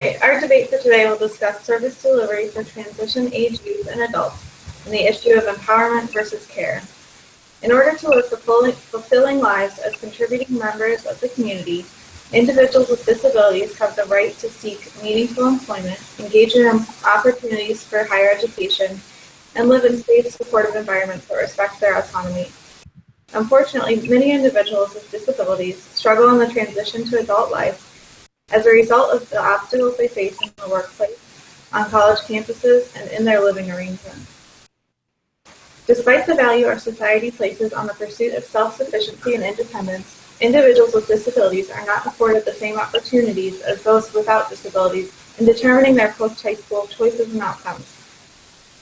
Our debate for today will discuss service delivery for transition-age youth and adults and the issue of empowerment versus care. In order to live fulfilling lives as contributing members of the community, individuals with disabilities have the right to seek meaningful employment, engage in opportunities for higher education, and live in safe, supportive environments that respect their autonomy. Unfortunately, many individuals with disabilities struggle in the transition to adult life as a result of the obstacles they face in the workplace, on college campuses, and in their living arrangements. Despite the value our society places on the pursuit of self-sufficiency and independence, individuals with disabilities are not afforded the same opportunities as those without disabilities in determining their post-high school choices and outcomes.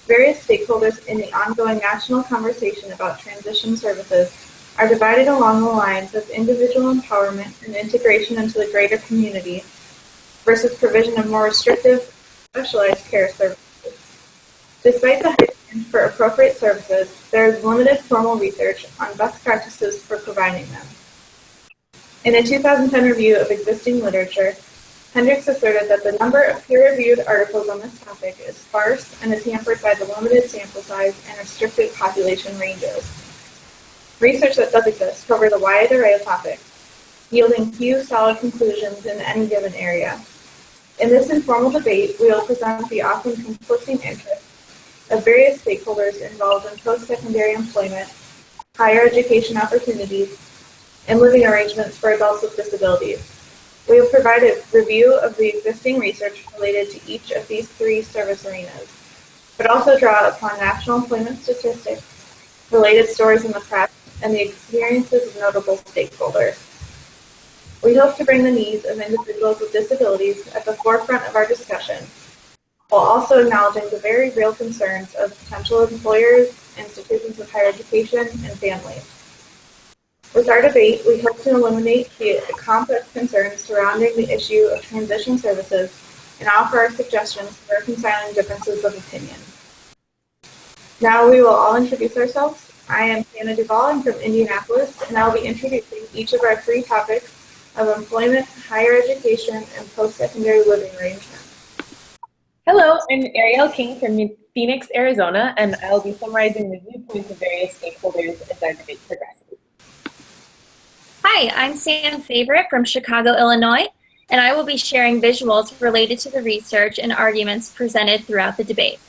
Various stakeholders in the ongoing national conversation about transition services are divided along the lines of individual empowerment and integration into the greater community versus provision of more restrictive, specialized care services. Despite the high demand for appropriate services, there is limited formal research on best practices for providing them. In a 2010 review of existing literature, Hendricks asserted that the number of peer-reviewed articles on this topic is sparse and is hampered by the limited sample size and restricted population ranges. Research that does exist covers a wide array of topics, yielding few solid conclusions in any given area. In this informal debate, we will present the often conflicting interests of various stakeholders involved in post-secondary employment, higher education opportunities, and living arrangements for adults with disabilities. We will provide a review of the existing research related to each of these three service arenas, but also draw upon national employment statistics, related stories in the press, and the experiences of notable stakeholders. We hope to bring the needs of individuals with disabilities at the forefront of our discussion, while also acknowledging the very real concerns of potential employers, institutions of higher education, and families. With our debate, we hope to eliminate the complex concerns surrounding the issue of transition services and offer our suggestions for reconciling differences of opinion. Now we will all introduce ourselves. I am Hannah Duvall. I'm from Indianapolis, and I'll be introducing each of our three topics of employment, higher education, and post-secondary living arrangements. Hello, I'm Ariel King from Phoenix, Arizona, and I'll be summarizing the viewpoints of various stakeholders as our debate progresses. Hi, I'm Sam Favorite from Chicago, Illinois, and I will be sharing visuals related to the research and arguments presented throughout the debate.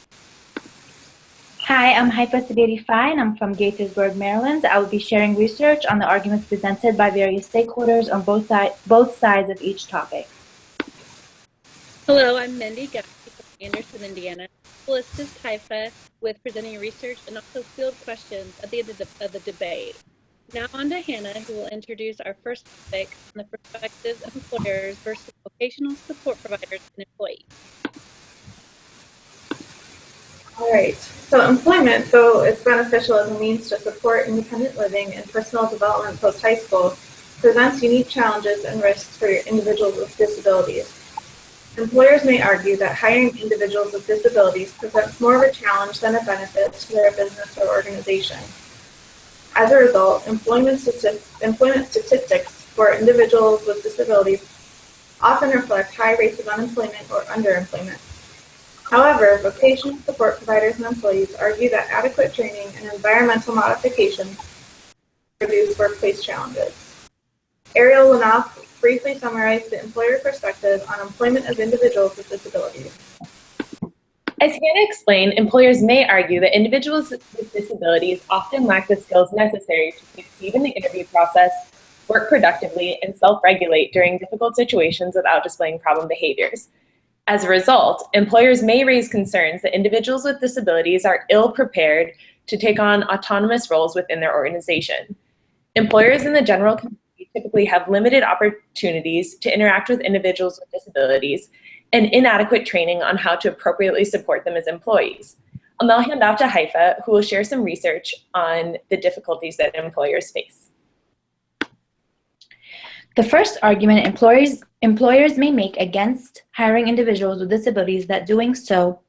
Hi, I'm Sebiti-Fahie, and I'm from Gaithersburg, Maryland. I will be sharing research on the arguments presented by various stakeholders on both sides of each topic. Hello, I'm Mindy Gaffney from Anderson, Indiana. We'll assist Haifa with presenting research and also field questions at the end of the debate. Now on to Hannah, who will introduce our first topic on the perspectives of employers versus vocational support providers and employees. All right, so employment, though it's beneficial as a means to support independent living and personal development post-high school, presents unique challenges and risks for individuals with disabilities. Employers may argue that hiring individuals with disabilities presents more of a challenge than a benefit to their business or organization. As a result, employment statistics for individuals with disabilities often reflect high rates of unemployment or underemployment. However, vocational support providers and employees argue that adequate training and environmental modifications reduce workplace challenges. Ariel will now briefly summarize the employer perspective on employment of individuals with disabilities. As Hannah explained, employers may argue that individuals with disabilities often lack the skills necessary to succeed in the interview process, work productively, and self-regulate during difficult situations without displaying problem behaviors. As a result, employers may raise concerns that individuals with disabilities are ill-prepared to take on autonomous roles within their organization. Employers in the general community typically have limited opportunities to interact with individuals with disabilities and inadequate training on how to appropriately support them as employees. I'll now hand off to Haifa, who will share some research on the difficulties that employers face. The first argument employers may make against hiring individuals with disabilities that doing so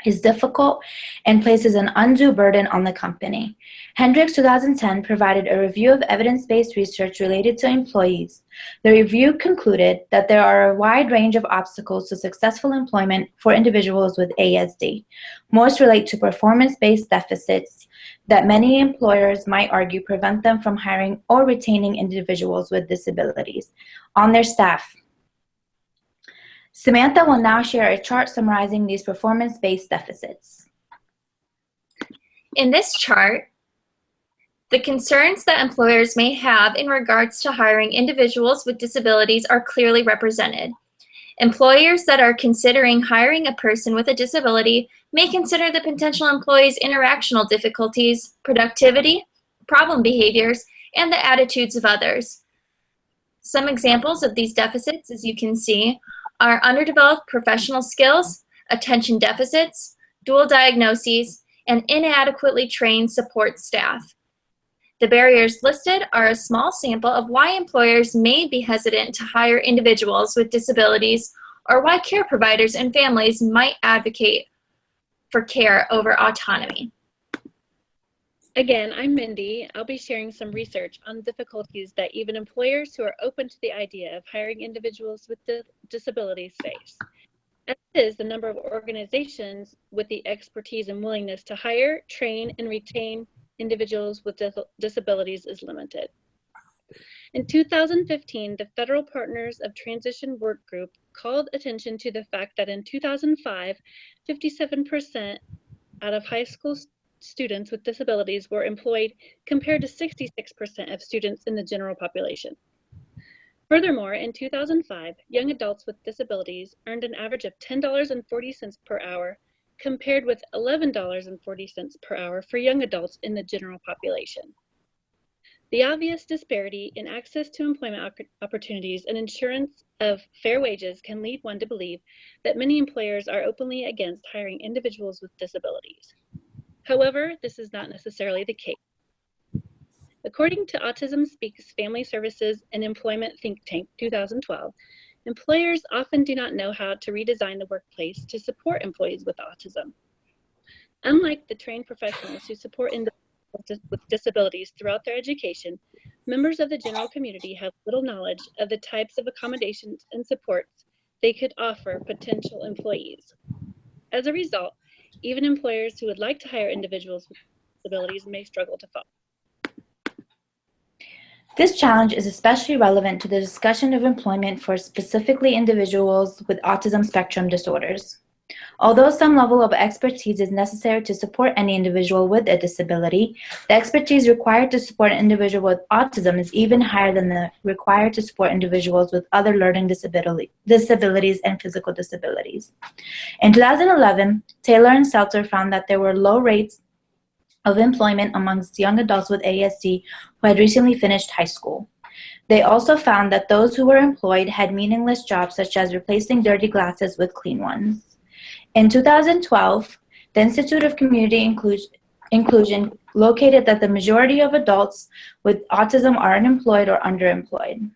is difficult and places an undue burden on the company. Hendricks 2010 provided a review of evidence-based research related to employees. The review concluded that there are a wide range of obstacles to successful employment for individuals with ASD. Most relate to performance-based deficits that many employers might argue prevent them from hiring or retaining individuals with disabilities on their staff. Samantha will now share a chart summarizing these performance-based deficits. In this chart, the concerns that employers may have in regards to hiring individuals with disabilities are clearly represented. Employers that are considering hiring a person with a disability may consider the potential employee's interactional difficulties, productivity, problem behaviors, and the attitudes of others. Some examples of these deficits, as you can see, are underdeveloped professional skills, attention deficits, dual diagnoses, and inadequately trained support staff. The barriers listed are a small sample of why employers may be hesitant to hire individuals with disabilities or why care providers and families might advocate for care over autonomy. Again, I'm Mindy. I'll be sharing some research on difficulties that even employers who are open to the idea of hiring individuals with disabilities face. As is, the number of organizations with the expertise and willingness to hire, train, and retain individuals with disabilities is limited. In 2015, the Federal Partners of Transition Work Group called attention to the fact that in 2005, 57% out of high school students with disabilities were employed compared to 66% of students in the general population. Furthermore, in 2005, young adults with disabilities earned an average of $10.40 per hour compared with $11.40 per hour for young adults in the general population. The obvious disparity in access to employment opportunities and assurance of fair wages can lead one to believe that many employers are openly against hiring individuals with disabilities. However, this is not necessarily the case. According to Autism Speaks Family Services and Employment Think Tank 2012, employers often do not know how to redesign the workplace to support employees with autism. Unlike the trained professionals who support individuals with disabilities throughout their education, members of the general community have little knowledge of the types of accommodations and supports they could offer potential employees. As a result, even employers who would like to hire individuals with disabilities may struggle to follow. This challenge is especially relevant to the discussion of employment for specifically individuals with autism spectrum disorders. Although some level of expertise is necessary to support any individual with a disability, the expertise required to support an individual with autism is even higher than the required to support individuals with other learning disabilities and physical disabilities. In 2011, Taylor and Seltzer found that there were low rates of employment amongst young adults with ASD who had recently finished high school. They also found that those who were employed had meaningless jobs such as replacing dirty glasses with clean ones. In 2012, the Institute of Community Inclusion located that the majority of adults with autism are unemployed or underemployed.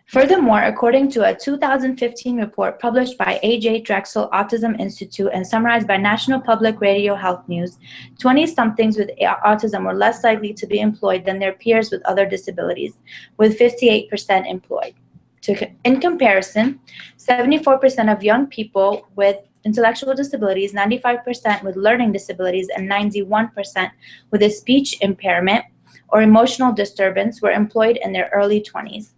Furthermore, according to a 2015 report published by A.J. Drexel Autism Institute and summarized by National Public Radio Health News, 20-somethings with autism were less likely to be employed than their peers with other disabilities, with 58% employed. In comparison, 74% of young people with intellectual disabilities, 95% with learning disabilities, and 91% with a speech impairment or emotional disturbance were employed in their early 20s.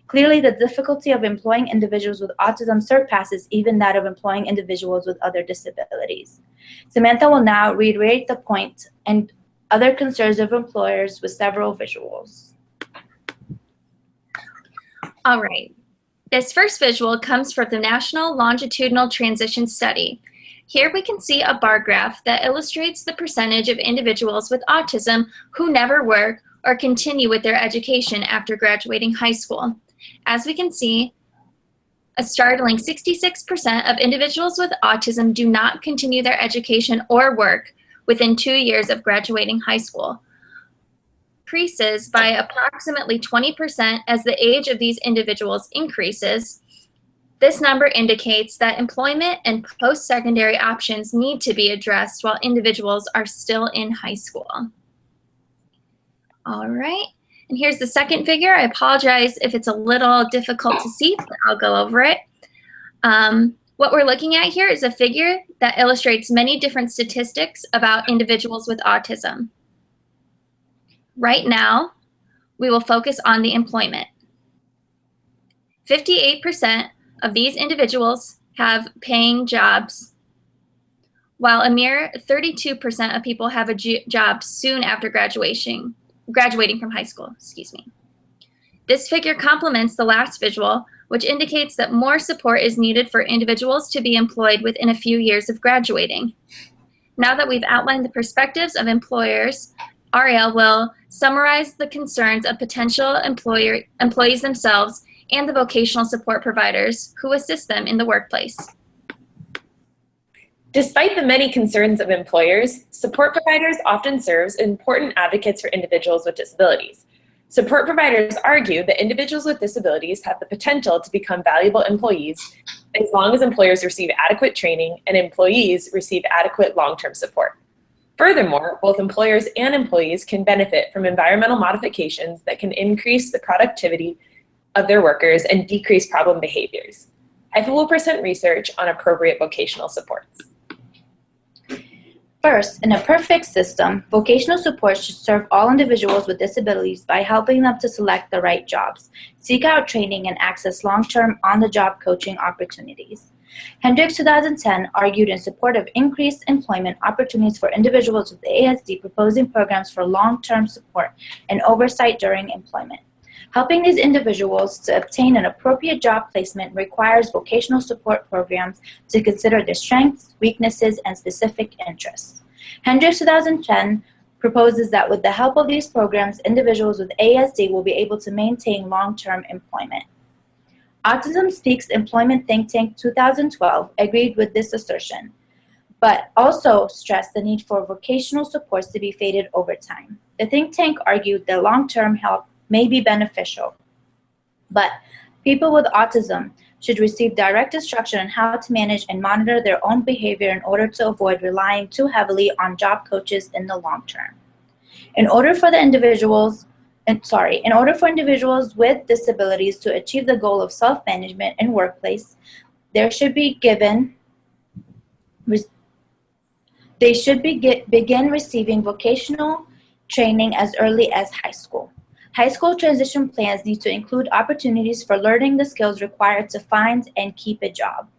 Clearly, the difficulty of employing individuals with autism surpasses even that of employing individuals with other disabilities. Samantha will now reiterate the point and other concerns of employers with several visuals. All right. This first visual comes from the National Longitudinal Transition Study. Here we can see a bar graph that illustrates the percentage of individuals with autism who never work or continue with their education after graduating high school. As we can see, a startling 66% of individuals with autism do not continue their education or work within 2 years of graduating high school. Increases by approximately 20% as the age of these individuals increases, This number indicates that employment and post-secondary options need to be addressed while individuals are still in high school. All right, and here's the second figure. I apologize if it's a little difficult to see, but I'll go over it. What we're looking at here is a figure that illustrates many different statistics about individuals with autism. Right now, we will focus on the employment. 58% of these individuals have paying jobs, while a mere 32% of people have a job soon after graduating from high school, excuse me. This figure complements the last visual, which indicates that more support is needed for individuals to be employed within a few years of graduating. Now that we've outlined the perspectives of employers, Ariel will summarize the concerns of potential employees themselves and the vocational support providers who assist them in the workplace. Despite the many concerns of employers, support providers often serve as important advocates for individuals with disabilities. Support providers argue that individuals with disabilities have the potential to become valuable employees as long as employers receive adequate training and employees receive adequate long-term support. Furthermore, both employers and employees can benefit from environmental modifications that can increase the productivity of their workers and decrease problem behaviors. HIFA will present research on appropriate vocational supports. First, in a perfect system, vocational support should serve all individuals with disabilities by helping them to select the right jobs, seek out training, and access long-term on-the-job coaching opportunities. Hendricks 2010 argued in support of increased employment opportunities for individuals with ASD, proposing programs for long-term support and oversight during employment. Helping these individuals to obtain an appropriate job placement requires vocational support programs to consider their strengths, weaknesses, and specific interests. Hendricks 2010 proposes that with the help of these programs, individuals with ASD will be able to maintain long-term employment. Autism Speaks Employment Think Tank 2012 agreed with this assertion, but also stressed the need for vocational supports to be faded over time. The think tank argued that long-term help may be beneficial, but people with autism should receive direct instruction on how to manage and monitor their own behavior in order to avoid relying too heavily on job coaches in the long term. In order for individuals with disabilities to achieve the goal of self-management in workplace, they should begin receiving vocational training as early as high school. High school transition plans need to include opportunities for learning the skills required to find and keep a job.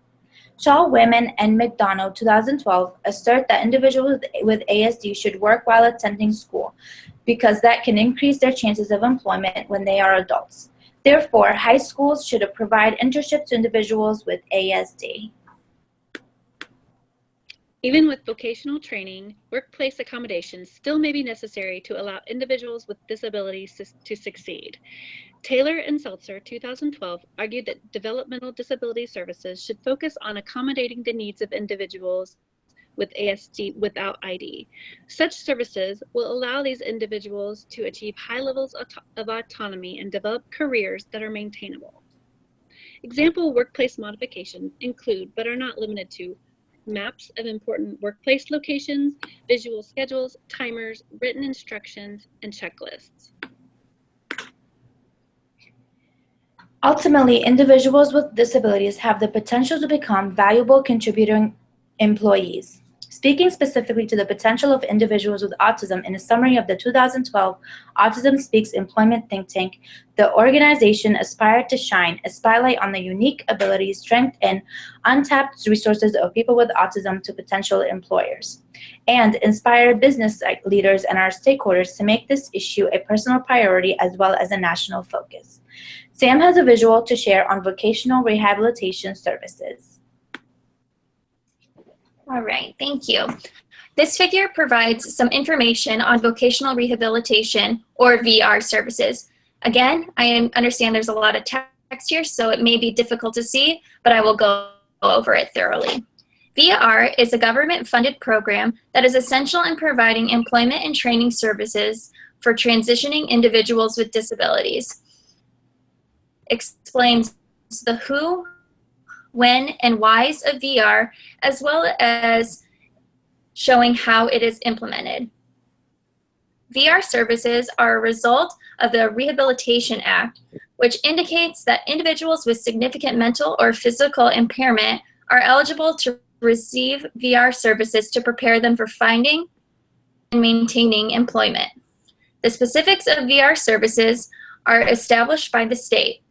Shaw, Women, and McDonough 2012 assert that individuals with ASD should work while attending school because that can increase their chances of employment when they are adults. Therefore, high schools should provide internships to individuals with ASD. Even with vocational training, workplace accommodations still may be necessary to allow individuals with disabilities to succeed. Taylor and Seltzer, 2012, argued that developmental disability services should focus on accommodating the needs of individuals with ASD without ID. Such services will allow these individuals to achieve high levels of autonomy and develop careers that are maintainable. Example workplace modifications include, but are not limited to, maps of important workplace locations, visual schedules, timers, written instructions, and checklists. Ultimately, individuals with disabilities have the potential to become valuable contributing employees. Speaking specifically to the potential of individuals with autism in a summary of the 2012 Autism Speaks Employment Think Tank, the organization aspired to shine a spotlight on the unique abilities, strength, and untapped resources of people with autism to potential employers, and inspire business leaders and our stakeholders to make this issue a personal priority as well as a national focus. Sam has a visual to share on vocational rehabilitation services. All right, thank you. This figure provides some information on vocational rehabilitation or VR services. Again, I understand there's a lot of text here, so it may be difficult to see, but I will go over it thoroughly. VR is a government-funded program that is essential in providing employment and training services for transitioning individuals with disabilities. Explains the who, when, and whys of VR, as well as showing how it is implemented. VR services are a result of the Rehabilitation Act, which indicates that individuals with significant mental or physical impairment are eligible to receive VR services to prepare them for finding and maintaining employment. The specifics of VR services are established by the state,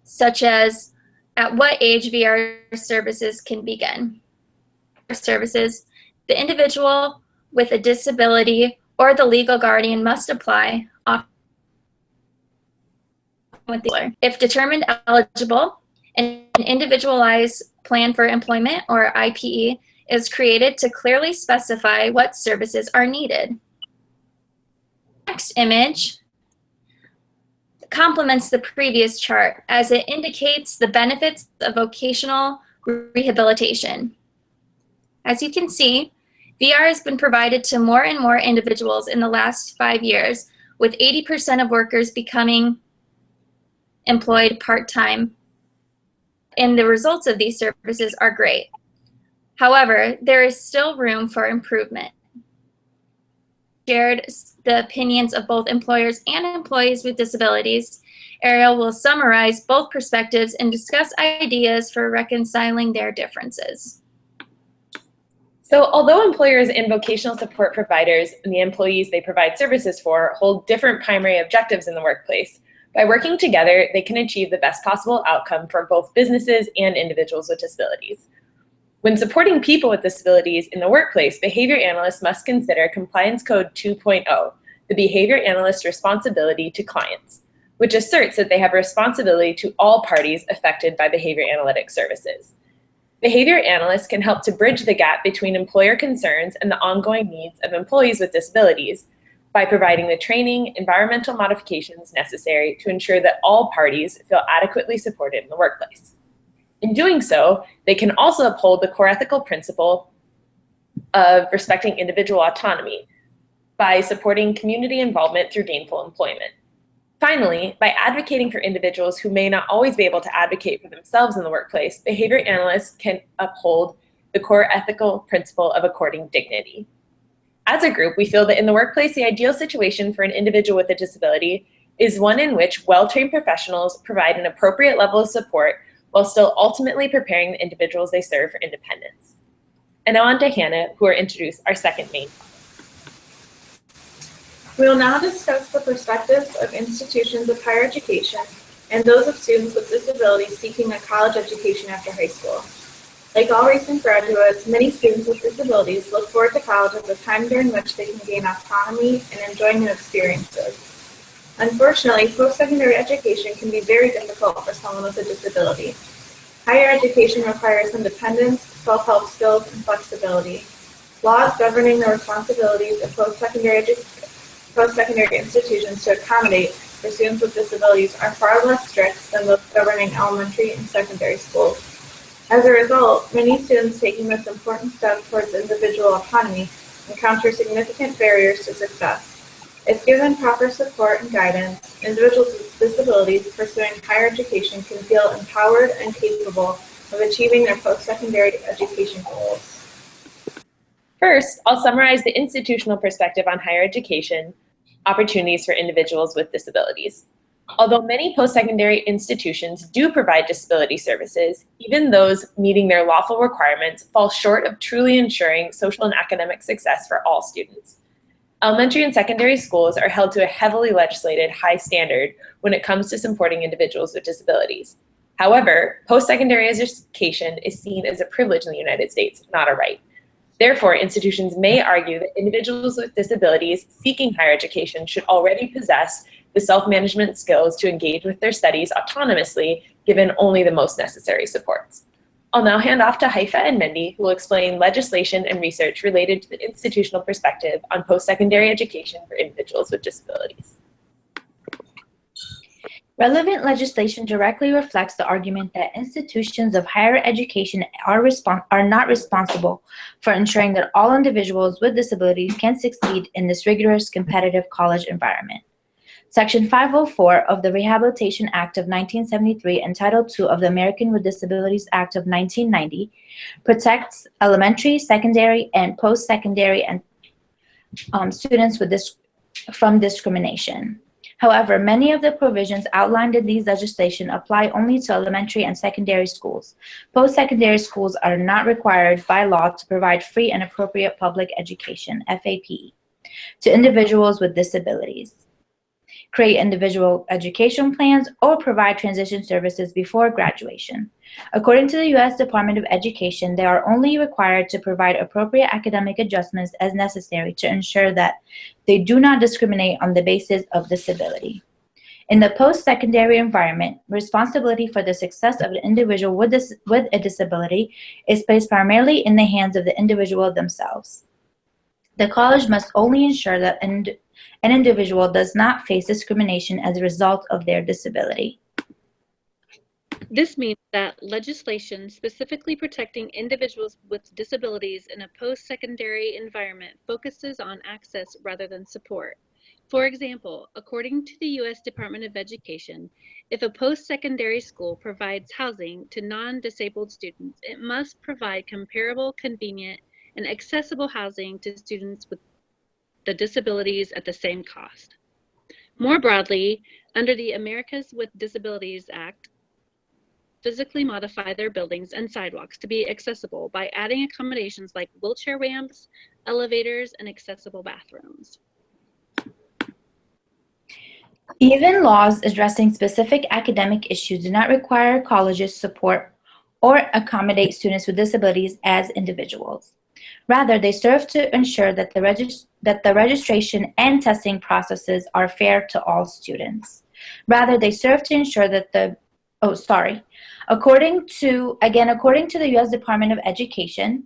such as at what age VR services can begin. Services, the individual with a disability or the legal guardian must apply with the employer. If determined eligible, an individualized plan for employment, or IPE, is created to clearly specify what services are needed. Next image complements the previous chart as it indicates the benefits of vocational rehabilitation. As you can see, VR has been provided to more and more individuals in the last 5 years, with 80% of workers becoming employed part-time, and the results of these services are great. However, there is still room for improvement. Shared the opinions of both employers and employees with disabilities. Ariel will summarize both perspectives and discuss ideas for reconciling their differences. So although employers and vocational support providers and the employees they provide services for hold different primary objectives in the workplace, by working together, they can achieve the best possible outcome for both businesses and individuals with disabilities. When supporting people with disabilities in the workplace, behavior analysts must consider Compliance Code 2.0, the behavior analyst's responsibility to clients, which asserts that they have a responsibility to all parties affected by behavior analytic services. Behavior analysts can help to bridge the gap between employer concerns and the ongoing needs of employees with disabilities by providing the training, environmental modifications necessary to ensure that all parties feel adequately supported in the workplace. In doing so, they can also uphold the core ethical principle of respecting individual autonomy by supporting community involvement through gainful employment. Finally, by advocating for individuals who may not always be able to advocate for themselves in the workplace, behavior analysts can uphold the core ethical principle of according dignity. As a group, we feel that in the workplace, the ideal situation for an individual with a disability is one in which well-trained professionals provide an appropriate level of support while still ultimately preparing the individuals they serve for independence. And now on to Hannah, who will introduce our second main topic. We will now discuss the perspectives of institutions of higher education and those of students with disabilities seeking a college education after high school. Like all recent graduates, many students with disabilities look forward to college as a time during which they can gain autonomy and enjoy new experiences. Unfortunately, post-secondary education can be very difficult for someone with a disability. Higher education requires independence, self-help skills, and flexibility. Laws governing the responsibilities of post-secondary institutions to accommodate for students with disabilities are far less strict than those governing elementary and secondary schools. As a result, many students taking this important step towards individual autonomy encounter significant barriers to success. If given proper support and guidance, individuals with disabilities pursuing higher education can feel empowered and capable of achieving their post-secondary education goals. First, I'll summarize the institutional perspective on higher education opportunities for individuals with disabilities. Although many post-secondary institutions do provide disability services, even those meeting their lawful requirements fall short of truly ensuring social and academic success for all students. Elementary and secondary schools are held to a heavily legislated high standard when it comes to supporting individuals with disabilities. However, post-secondary education is seen as a privilege in the United States, not a right. Therefore, institutions may argue that individuals with disabilities seeking higher education should already possess the self-management skills to engage with their studies autonomously, given only the most necessary supports. I'll now hand off to Haifa and Mendy, who will explain legislation and research related to the institutional perspective on post-secondary education for individuals with disabilities. Relevant legislation directly reflects the argument that institutions of higher education are not responsible for ensuring that all individuals with disabilities can succeed in this rigorous competitive college environment. Section 504 of the Rehabilitation Act of 1973 and Title II of the American with Disabilities Act of 1990 protects elementary, secondary, and post-secondary and students from discrimination. However, many of the provisions outlined in these legislation apply only to elementary and secondary schools. Post-secondary schools are not required by law to provide free and appropriate public education, FAPE, to individuals with disabilities, create individual education plans, or provide transition services before graduation. According to the U.S. Department of Education, they are only required to provide appropriate academic adjustments as necessary to ensure that they do not discriminate on the basis of disability. In the post-secondary environment, responsibility for the success of an individual with a disability is placed primarily in the hands of the individual themselves. The college must only ensure that an individual does not face discrimination as a result of their disability. This means that legislation specifically protecting individuals with disabilities in a post-secondary environment focuses on access rather than support. For example, according to the U.S. Department of Education, if a post-secondary school provides housing to non-disabled students, it must provide comparable, convenient, and accessible housing to students with the disabilities at the same cost. More broadly, under the Americans with Disabilities Act, physically modify their buildings and sidewalks to be accessible by adding accommodations like wheelchair ramps, elevators, and accessible bathrooms. Even laws addressing specific academic issues do not require colleges support or accommodate students with disabilities as individuals. Rather, they serve to ensure that the registration and testing processes are fair to all students. According to the U.S. Department of Education,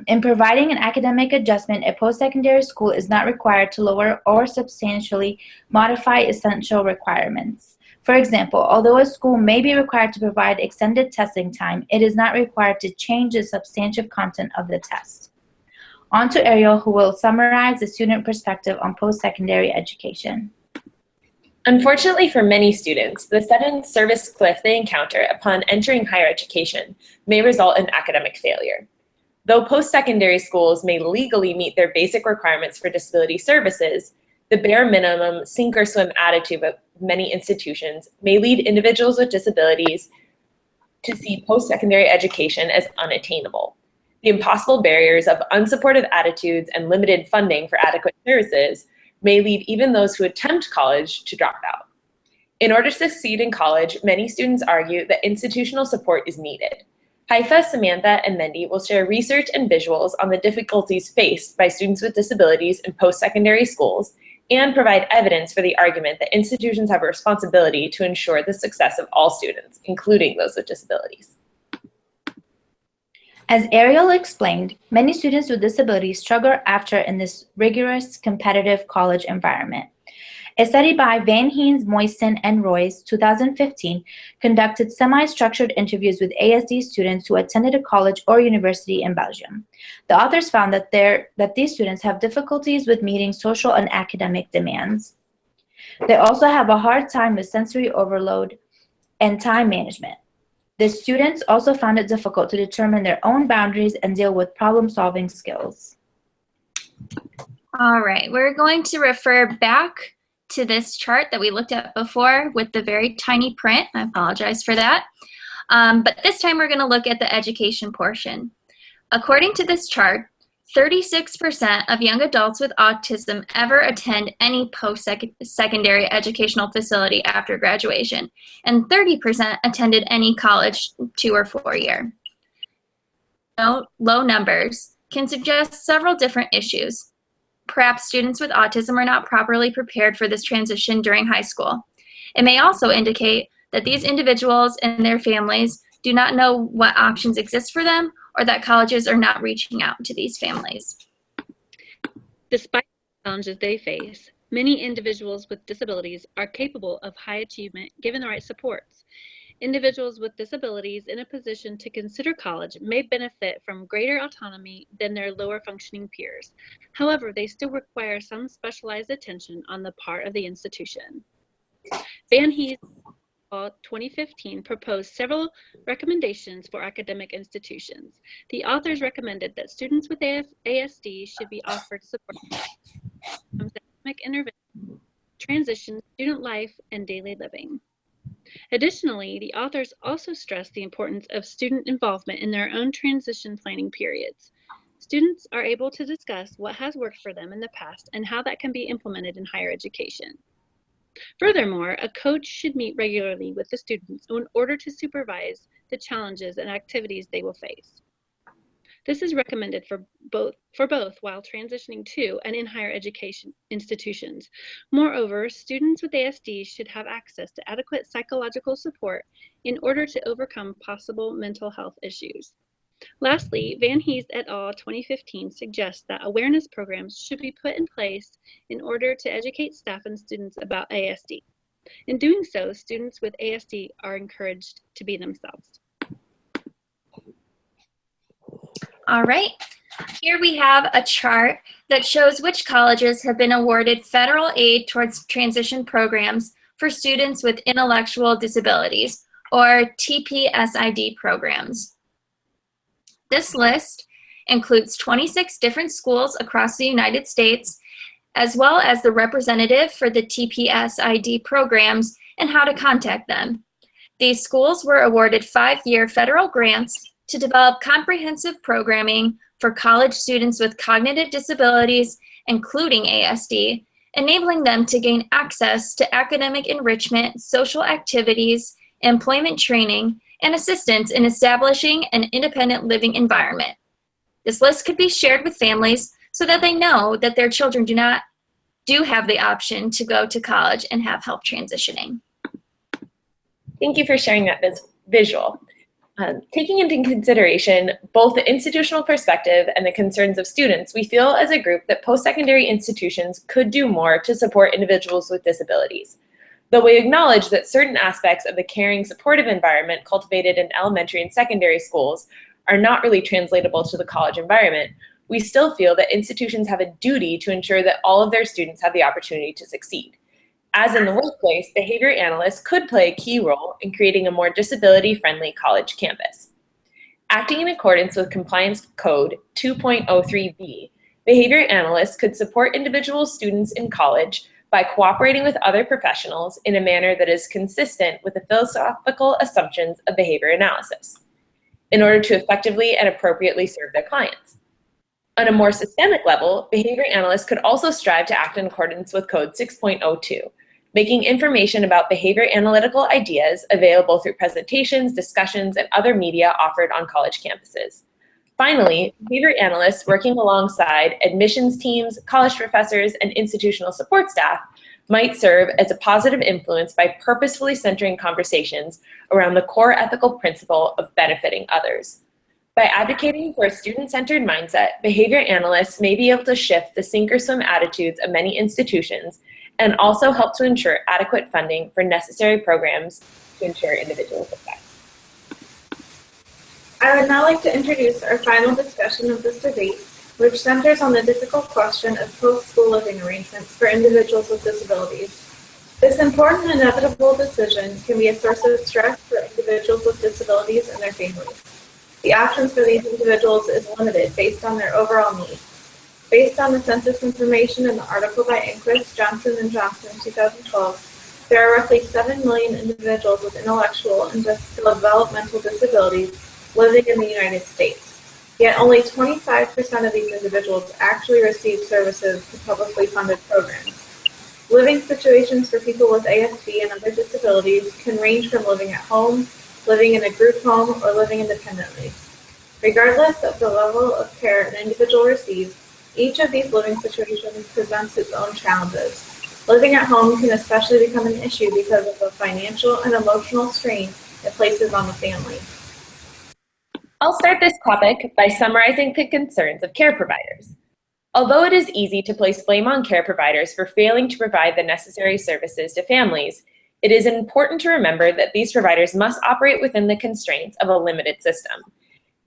in providing an academic adjustment, a post-secondary school is not required to lower or substantially modify essential requirements. For example, although a school may be required to provide extended testing time, it is not required to change the substantive content of the test. On to Ariel, who will summarize the student perspective on post-secondary education. Unfortunately for many students, the sudden service cliff they encounter upon entering higher education may result in academic failure. Though post-secondary schools may legally meet their basic requirements for disability services, the bare minimum sink-or-swim attitude of many institutions may lead individuals with disabilities to see post-secondary education as unattainable. The impossible barriers of unsupportive attitudes and limited funding for adequate services may lead even those who attempt college to drop out. In order to succeed in college, many students argue that institutional support is needed. Haifa, Samantha, and Mendy will share research and visuals on the difficulties faced by students with disabilities in post-secondary schools and provide evidence for the argument that institutions have a responsibility to ensure the success of all students, including those with disabilities. As Ariel explained, many students with disabilities struggle after in this rigorous, competitive college environment. A study by Van Heens, Moisten, and Royce, 2015, conducted semi-structured interviews with ASD students who attended a college or university in Belgium. The authors found that these students have difficulties with meeting social and academic demands. They also have a hard time with sensory overload and time management. The students also found it difficult to determine their own boundaries and deal with problem-solving skills. All right, we're going to refer back to this chart that we looked at before with the very tiny print. I apologize for that. But this time we're going to look at the education portion. According to this chart, 36% of young adults with autism ever attend any post-secondary educational facility after graduation, and 30% attended any college 2 or 4 year. Low numbers can suggest several different issues. Perhaps students with autism are not properly prepared for this transition during high school. It may also indicate that these individuals and their families do not know what options exist for them, or that colleges are not reaching out to these families. Despite the challenges they face, many individuals with disabilities are capable of high achievement given the right supports. Individuals with disabilities in a position to consider college may benefit from greater autonomy than their lower functioning peers. However, they still require some specialized attention on the part of the institution. Van 2015 proposed several recommendations for academic institutions. The authors recommended that students with ASD should be offered support from academic intervention, transition, student life, and daily living. Additionally, the authors also stressed the importance of student involvement in their own transition planning periods. Students are able to discuss what has worked for them in the past and how that can be implemented in higher education. Furthermore, a coach should meet regularly with the students in order to supervise the challenges and activities they will face. This is recommended for both while transitioning to and in higher education institutions. Moreover, students with ASD should have access to adequate psychological support in order to overcome possible mental health issues. Lastly, Van Hees et al. 2015 suggests that awareness programs should be put in place in order to educate staff and students about ASD. In doing so, students with ASD are encouraged to be themselves. All right, here we have a chart that shows which colleges have been awarded federal aid towards transition programs for students with intellectual disabilities, or TPSID programs. This list includes 26 different schools across the United States, as well as the representative for the TPSID programs and how to contact them. These schools were awarded 5-year federal grants to develop comprehensive programming for college students with cognitive disabilities, including ASD, enabling them to gain access to academic enrichment, social activities, employment training, and assistance in establishing an independent living environment. This list could be shared with families so that they know that their children do have the option to go to college and have help transitioning. Thank you for sharing that visual. Taking into consideration both the institutional perspective and the concerns of students, we feel as a group that post-secondary institutions could do more to support individuals with disabilities. Though we acknowledge that certain aspects of the caring, supportive environment cultivated in elementary and secondary schools are not really translatable to the college environment, we still feel that institutions have a duty to ensure that all of their students have the opportunity to succeed. As in the workplace, behavior analysts could play a key role in creating a more disability-friendly college campus. Acting in accordance with Compliance Code 2.03b, behavior analysts could support individual students in college by cooperating with other professionals in a manner that is consistent with the philosophical assumptions of behavior analysis, in order to effectively and appropriately serve their clients. On a more systemic level, behavior analysts could also strive to act in accordance with Code 6.02, making information about behavior analytical ideas available through presentations, discussions, and other media offered on college campuses. Finally, behavior analysts working alongside admissions teams, college professors, and institutional support staff might serve as a positive influence by purposefully centering conversations around the core ethical principle of benefiting others. By advocating for a student-centered mindset, behavior analysts may be able to shift the sink-or-swim attitudes of many institutions and also help to ensure adequate funding for necessary programs to ensure individual success. I would now like to introduce our final discussion of this debate, which centers on the difficult question of post-school living arrangements for individuals with disabilities. This important and inevitable decision can be a source of stress for individuals with disabilities and their families. The options for these individuals is limited based on their overall need. Based on the census information in the article by Inquist, Johnson & Johnson 2012, there are roughly 7 million individuals with intellectual and developmental disabilities living in the United States. Yet only 25% of these individuals actually receive services through publicly funded programs. Living situations for people with ASD and other disabilities can range from living at home, living in a group home, or living independently. Regardless of the level of care an individual receives, each of these living situations presents its own challenges. Living at home can especially become an issue because of the financial and emotional strain it places on the family. I'll start this topic by summarizing the concerns of care providers. Although it is easy to place blame on care providers for failing to provide the necessary services to families, it is important to remember that these providers must operate within the constraints of a limited system.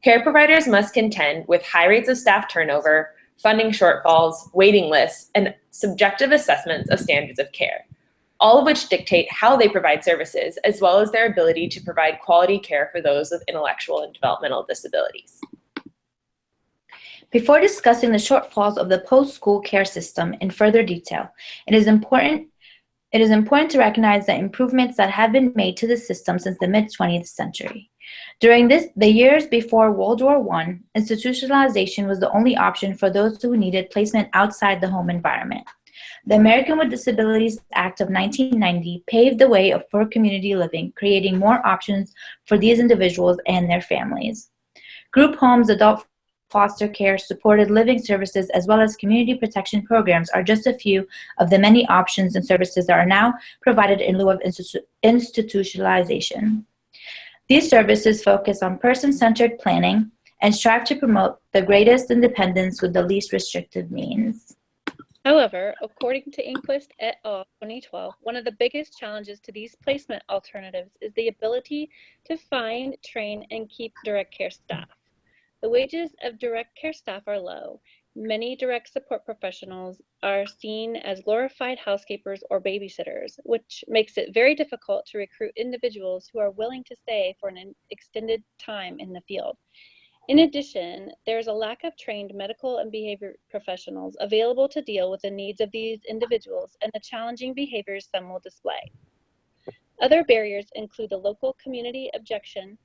Care providers must contend with high rates of staff turnover, funding shortfalls, waiting lists, and subjective assessments of standards of care, all of which dictate how they provide services, as well as their ability to provide quality care for those with intellectual and developmental disabilities. Before discussing the shortfalls of the post-school care system in further detail, it is important to recognize the improvements that have been made to the system since the mid-20th century. During the years before World War I, institutionalization was the only option for those who needed placement outside the home environment. The American with Disabilities Act of 1990 paved the way for community living, creating more options for these individuals and their families. Group homes, adult foster care, supported living services, as well as community protection programs are just a few of the many options and services that are now provided in lieu of institutionalization. These services focus on person-centered planning and strive to promote the greatest independence with the least restrictive means. However, according to Inquist et al. 2012, one of the biggest challenges to these placement alternatives is the ability to find, train, and keep direct care staff. The wages of direct care staff are low. Many direct support professionals are seen as glorified housekeepers or babysitters, which makes it very difficult to recruit individuals who are willing to stay for an extended time in the field. In addition, there's a lack of trained medical and behavior professionals available to deal with the needs of these individuals and the challenging behaviors some will display. Other barriers include the local community objection,